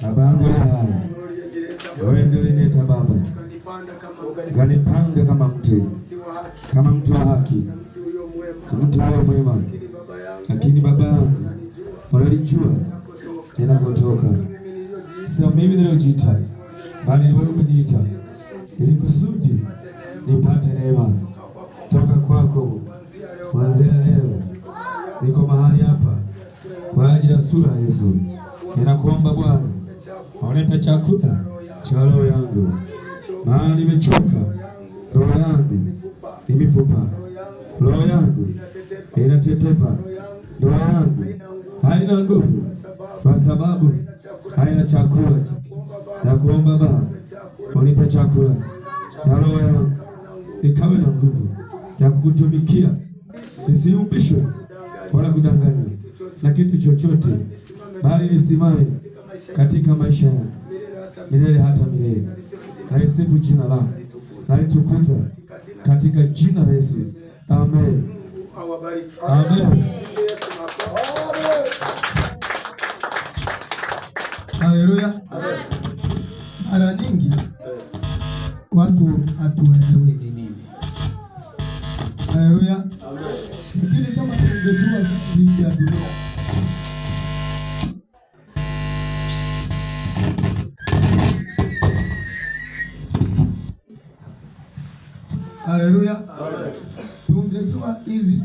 Baba yangu hai, wewe ndio uliniita Baba, ukanipanga kama mti wa haki, mtu huyo mwema. Lakini Baba yangu unalijua ninakotoka, sio mimi niliojiita, bali wewe umeniita ili kusudi nipate neema toka kwako. Kuanzia leo niko mahali hapa kwa ajili ya sura ya Yesu. Ninakuomba Bwana, unipe chakula cha roho yangu, maana nimechoka. Roho yangu ni mifupa, roho yangu inatetepa, roho yangu haina nguvu kwa sababu haina chakula. Nakuomba Baba, unipe chakula cha roho yangu, nikawe na nguvu ya kukutumikia, sisiumbishwe wala kudanganywa na kitu chochote, bali nisimame katika maisha yangu milele hata milele. Naisifu jina lako, nalitukuza katika jina la Yesu. Amen. Amen. Haleluya. Mara nyingi watu hatuelewi ni nini. Haleluya. Lakini kama tungejua vitu vya dunia, haleluya, tungejua hivi